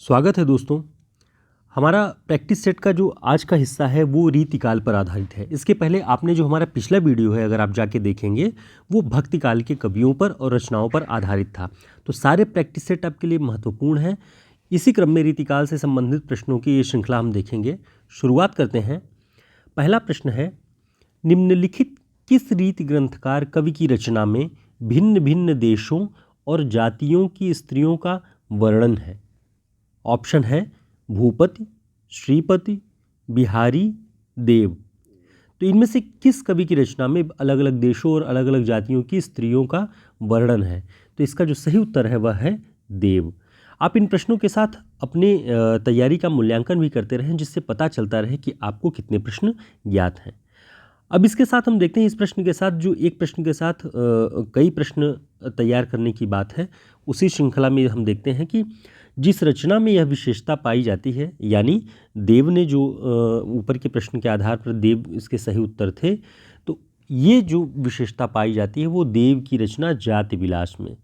स्वागत है दोस्तों। हमारा प्रैक्टिस सेट का जो आज का हिस्सा है वो रीतिकाल पर आधारित है। इसके पहले आपने जो हमारा पिछला वीडियो है अगर आप जाके देखेंगे वो भक्तिकाल के कवियों पर और रचनाओं पर आधारित था। तो सारे प्रैक्टिस सेट आपके लिए महत्वपूर्ण हैं। इसी क्रम में रीतिकाल से संबंधित प्रश्नों की ये श्रृंखला हम देखेंगे। शुरुआत करते हैं। पहला प्रश्न है, निम्नलिखित किस रीति ग्रंथकार कवि की रचना में भिन्न भिन्न देशों और जातियों की स्त्रियों का वर्णन है? ऑप्शन है भूपति, श्रीपति, बिहारी, देव। तो इनमें से किस कवि की रचना में अलग अलग देशों और अलग अलग जातियों की स्त्रियों का वर्णन है? तो इसका जो सही उत्तर है वह है देव। आप इन प्रश्नों के साथ अपने तैयारी का मूल्यांकन भी करते रहें, जिससे पता चलता रहे कि आपको कितने प्रश्न ज्ञात हैं। अब इसके साथ हम देखते हैं, इस प्रश्न के साथ जो एक प्रश्न के साथ कई प्रश्न तैयार करने की बात है, उसी श्रृंखला में हम देखते हैं कि जिस रचना में यह विशेषता पाई जाती है, यानी देव ने जो ऊपर के प्रश्न के आधार पर देव इसके सही उत्तर थे, तो ये जो विशेषता पाई जाती है वो देव की रचना जाति विलास में।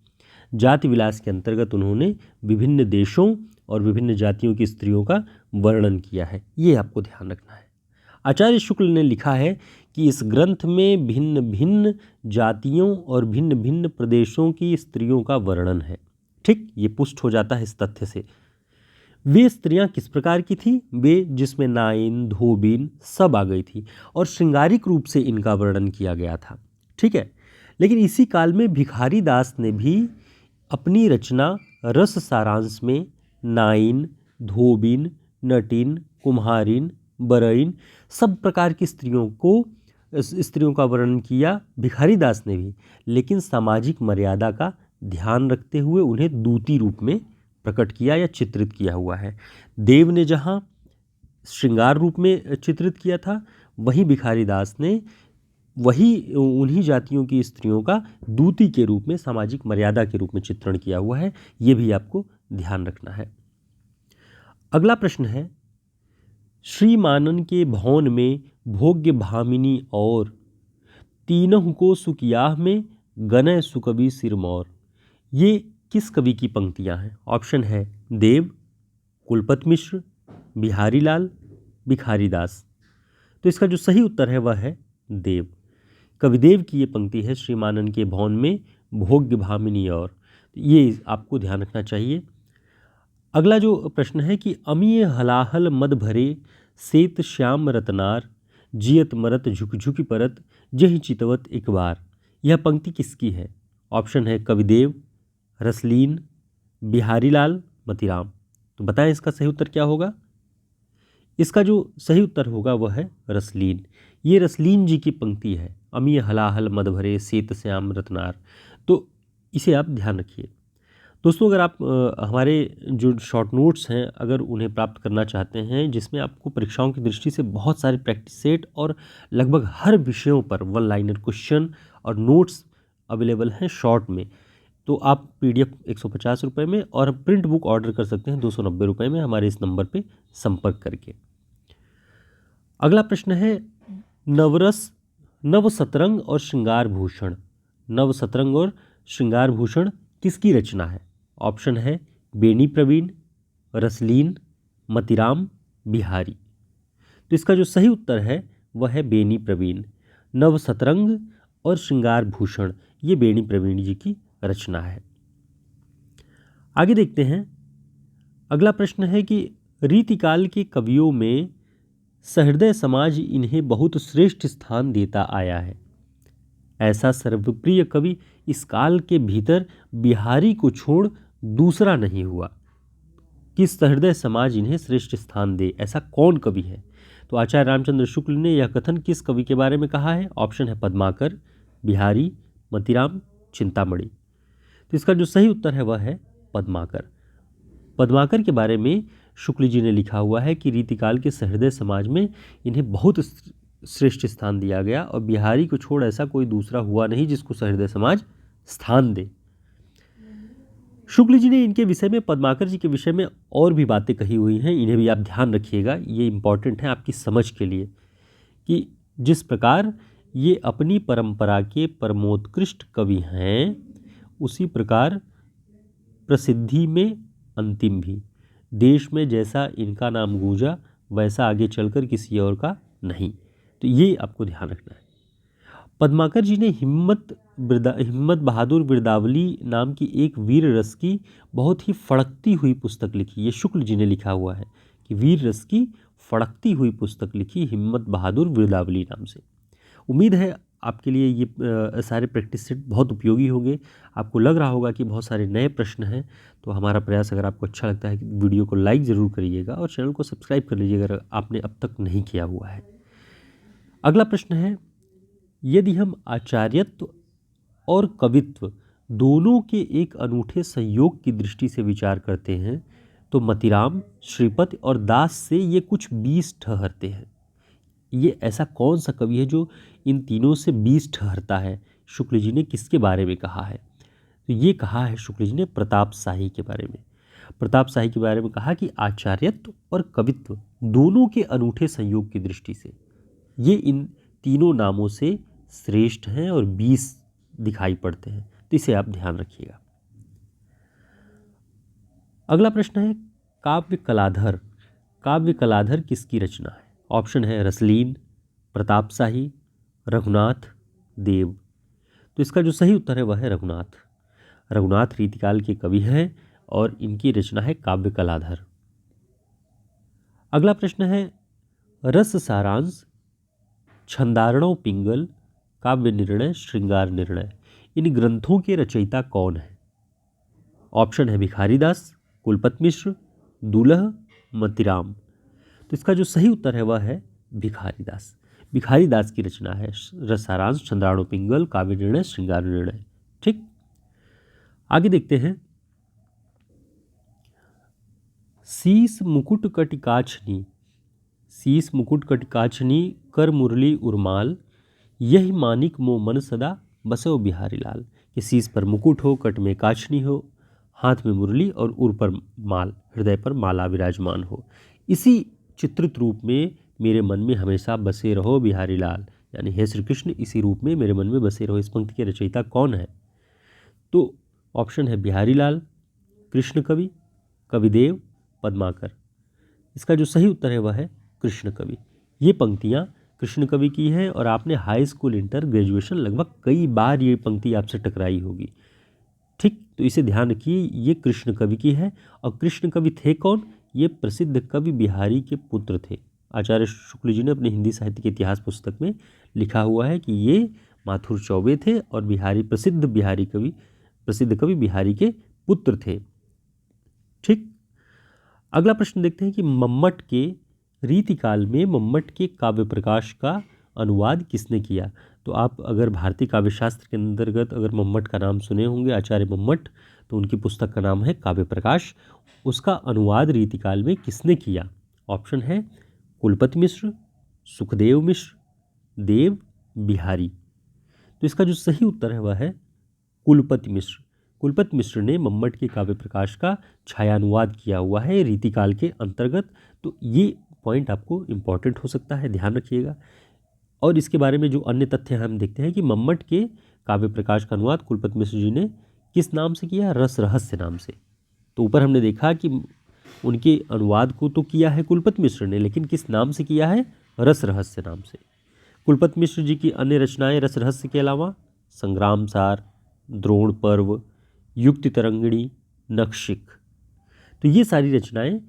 जाति विलास के अंतर्गत उन्होंने विभिन्न देशों और विभिन्न जातियों की स्त्रियों का वर्णन किया है, ये आपको ध्यान रखना है। आचार्य शुक्ल ने लिखा है कि इस ग्रंथ में भिन्न भिन्न जातियों और भिन्न भिन्न प्रदेशों की स्त्रियों का वर्णन है। ठीक, ये पुष्ट हो जाता है इस तथ्य से। वे स्त्रियां किस प्रकार की थी? वे जिसमें नाइन, धोबिन सब आ गई थी और श्रृंगारिक रूप से इनका वर्णन किया गया था। ठीक है, लेकिन इसी काल में भिखारी दास ने भी अपनी रचना रस सारांश में नाइन, धोबिन, नटिन, कुम्हारिन, बरइन सब प्रकार की स्त्रियों का वर्णन किया, भिखारी दास ने भी, लेकिन सामाजिक मर्यादा का ध्यान रखते हुए उन्हें दूती रूप में प्रकट किया या चित्रित किया हुआ है। देव ने जहाँ श्रृंगार रूप में चित्रित किया था, वहीं भिखारी दास ने उन्हीं जातियों की स्त्रियों का दूती के रूप में, सामाजिक मर्यादा के रूप में चित्रण किया हुआ है। ये भी आपको ध्यान रखना है। अगला प्रश्न है, श्री मानन के भवन में भोग्य भामिनी और तीनों को सुकियाह में गनय सुकवि सिरमौर, ये किस कवि की पंक्तियां हैं? ऑप्शन है देव, कुलपति मिश्र, बिहारी लाल, भिखारी दास। तो इसका जो सही उत्तर है वह है देव। कविदेव की ये पंक्ति है, श्री मानन के भवन में भोग्य भामिनी और, ये आपको ध्यान रखना चाहिए। अगला जो प्रश्न है कि अमीय हलाहल मद भरे सेत श्याम रतनार, जियत मरत झुक झुकी परत जहि चितवत एक बार, यह पंक्ति किसकी है? ऑप्शन है कविदेव, रसलीन, बिहारी लाल, मतीराम। तो बताएं इसका सही उत्तर क्या होगा? इसका जो सही उत्तर होगा वह है रसलीन। ये रसलीन जी की पंक्ति है, अमीय हलाहल मद भरे सेत श्याम रतनार। तो इसे आप ध्यान रखिए। दोस्तों, अगर आप हमारे जो शॉर्ट नोट्स हैं अगर उन्हें प्राप्त करना चाहते हैं, जिसमें आपको परीक्षाओं की दृष्टि से बहुत सारे प्रैक्टिस सेट और लगभग हर विषयों पर वन लाइनर क्वेश्चन और नोट्स अवेलेबल हैं शॉर्ट में, तो आप PDF 150 रुपये में और प्रिंट बुक ऑर्डर कर सकते हैं 290 रुपये में हमारे इस नंबर पर संपर्क करके। अगला प्रश्न है, नवरस, नवसतरंग और श्रृंगार भूषण, नवसतरंग और श्रृंगार भूषण किसकी रचना है? ऑप्शन है बेनी प्रवीण, रसलीन, मतीराम, बिहारी। तो इसका जो सही उत्तर है वह है बेनी प्रवीण। नवसतरंग और श्रृंगार भूषण ये बेनी प्रवीण जी की रचना है। आगे देखते हैं। अगला प्रश्न है कि रीतिकाल के कवियों में सहृदय समाज इन्हें बहुत श्रेष्ठ स्थान देता आया है। ऐसा सर्वप्रिय कवि इस काल के भीतर बिहारी को छोड़ दूसरा नहीं हुआ। किस सहृदय समाज इन्हें श्रेष्ठ स्थान दे, ऐसा कौन कवि है? तो आचार्य रामचंद्र शुक्ल ने यह कथन किस कवि के बारे में कहा है? ऑप्शन है पद्माकर, बिहारी, मतीराम, चिंतामणि। तो इसका जो सही उत्तर है वह है पद्माकर। पद्माकर के बारे में शुक्ल जी ने लिखा हुआ है कि रीतिकाल के सहृदय समाज में इन्हें बहुत श्रेष्ठ स्थान दिया गया और बिहारी को छोड़ ऐसा कोई दूसरा हुआ नहीं जिसको सहृदय समाज स्थान दे। शुक्ल जी ने इनके विषय में, पद्माकर जी के विषय में और भी बातें कही हुई हैं, इन्हें भी आप ध्यान रखिएगा, ये इंपॉर्टेंट है आपकी समझ के लिए, कि जिस प्रकार ये अपनी परंपरा के परमोत्कृष्ट कवि हैं, उसी प्रकार प्रसिद्धि में अंतिम भी। देश में जैसा इनका नाम गूंजा वैसा आगे चलकर किसी और का नहीं। तो ये आपको ध्यान रखना है। पद्माकर जी ने हिम्मत बहादुर बिरदावली नाम की एक वीर रस की बहुत ही फड़कती हुई पुस्तक लिखी। ये शुक्ल जी ने लिखा हुआ है कि वीर रस की फड़कती हुई पुस्तक लिखी हिम्मत बहादुर बिरदावली नाम से। उम्मीद है आपके लिए ये सारे प्रैक्टिस सेट बहुत उपयोगी होंगे। आपको लग रहा होगा कि बहुत सारे नए प्रश्न हैं, तो हमारा प्रयास अगर आपको अच्छा लगता है कि वीडियो को लाइक ज़रूर करिएगा और चैनल को सब्सक्राइब कर लीजिएगा अगर आपने अब तक नहीं किया हुआ है। अगला प्रश्न है, यदि हम आचार्यत्व और कवित्व दोनों के एक अनूठे संयोग की दृष्टि से विचार करते हैं तो मतिराम, श्रीपति और दास से ये कुछ 20 ठहरते हैं। ये ऐसा कौन सा कवि है जो इन तीनों से 20 ठहरता है? शुक्ल जी ने किसके बारे में कहा है? तो ये कहा है शुक्ल जी ने प्रताप शाही के बारे में। प्रताप शाही के बारे में कहा कि आचार्यत्व और कवित्व दोनों के अनूठे संयोग की दृष्टि से ये इन तीनों नामों से श्रेष्ठ हैं और 20 दिखाई पड़ते हैं। तो इसे आप ध्यान रखिएगा। अगला प्रश्न है, काव्य कलाधर। काव्य कलाधर किसकी रचना है? ऑप्शन है रसलीन, प्रताप शाही, रघुनाथ, देव। तो इसका जो सही उत्तर है वह है रघुनाथ। रघुनाथ रीतिकाल के कवि हैं और इनकी रचना है काव्य कलाधर। अगला प्रश्न है, रस सारांश, छंदारणव पिंगल, काव्य निर्णय, श्रृंगार निर्णय, इन ग्रंथों के रचयिता कौन है? ऑप्शन है भिखारीदास, कुलपति मिश्र, दूल्ह, मतिराम। तो इसका जो सही उत्तर है वह है भिखारीदास। भिखारीदास की रचना है रस सारांश, छंदारणव पिंगल, काव्य निर्णय, श्रृंगार निर्णय। ठीक, आगे देखते हैं। शीस मुकुट कटिकाछनी, शीस मुकुट कटिकाछनी, कर मुरली उर्माल, यही मानिक मो मन सदा, बसो बिहारी लाल। कि शीस पर मुकुट हो, कट में काछनी हो, हाथ में मुरली और उर पर माल, हृदय पर माला विराजमान हो, इसी चित्रित रूप में मेरे मन में हमेशा बसे रहो बिहारी लाल। यानी हे श्री कृष्ण, इसी रूप में मेरे मन में बसे रहो। इस पंक्ति के रचयिता कौन है? तो ऑप्शन है बिहारी लाल, कृष्ण कवि, कविदेव, पद्माकर। इसका जो सही उत्तर है वह है कृष्ण कवि। ये पंक्तियाँ कृष्ण कवि की हैं और आपने हाई स्कूल, इंटर, ग्रेजुएशन लगभग कई बार ये पंक्ति आपसे टकराई होगी। ठीक, तो इसे ध्यान रखिए, ये कृष्ण कवि की है। और कृष्ण कवि थे कौन? ये प्रसिद्ध कवि बिहारी के पुत्र थे। आचार्य शुक्ल जी ने अपने हिंदी साहित्य के इतिहास पुस्तक में लिखा हुआ है कि ये माथुर चौबे थे और प्रसिद्ध कवि बिहारी के पुत्र थे। ठीक, अगला प्रश्न देखते हैं कि मम्मट के रीतिकाल में मम्मट के काव्य प्रकाश का अनुवाद किसने किया? तो आप अगर भारतीय काव्य शास्त्र के अंतर्गत अगर मम्मट का नाम सुने होंगे, आचार्य मम्मट, तो उनकी पुस्तक का नाम है काव्य प्रकाश। उसका अनुवाद रीतिकाल में किसने किया? ऑप्शन है कुलपति मिश्र, सुखदेव मिश्र, देव, बिहारी। तो इसका जो सही उत्तर है वह है कुलपति मिश्र। कुलपति मिश्र ने मम्मट के काव्य प्रकाश का छायानुवाद किया हुआ है रीतिकाल के अंतर्गत। तो ये पॉइंट आपको इम्पॉर्टेंट हो सकता है, ध्यान रखिएगा। और इसके बारे में जो अन्य तथ्य हम देखते हैं कि मम्मट के काव्य प्रकाश का अनुवाद कुलपति मिश्र जी ने किस नाम से किया? रस रहस्य नाम से। तो ऊपर हमने देखा कि उनके अनुवाद को तो किया है कुलपति मिश्र ने, लेकिन किस नाम से किया है? रस रहस्य नाम से। कुलपति मिश्र जी की अन्य रचनाएं रस रहस्य के अलावा संग्राम सार, द्रोण पर्व, युक्ति तरंगिणी, नखशिख, तो ये सारी रचनाएं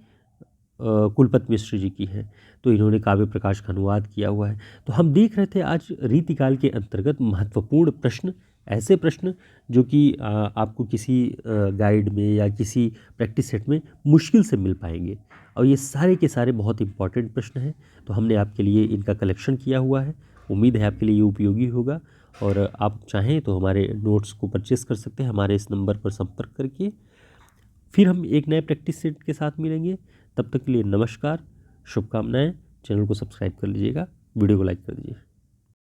कुलपति मिश्र जी की हैं। तो इन्होंने काव्य प्रकाश का अनुवाद किया हुआ है। तो हम देख रहे थे आज रीतिकाल के अंतर्गत महत्वपूर्ण प्रश्न, ऐसे प्रश्न जो कि आपको किसी गाइड में या किसी प्रैक्टिस सेट में मुश्किल से मिल पाएंगे। और ये सारे के सारे बहुत इंपॉर्टेंट प्रश्न हैं। तो हमने आपके लिए इनका कलेक्शन किया हुआ है। उम्मीद है आपके लिए ये उपयोगी होगा। और आप चाहें तो हमारे नोट्स को परचेस कर सकते हैं हमारे इस नंबर पर संपर्क करके। फिर हम एक नए प्रैक्टिस सेट के साथ मिलेंगे। तब तक के लिए नमस्कार, शुभकामनाएं। चैनल को सब्सक्राइब कर लीजिएगा, वीडियो को लाइक कर दीजिए।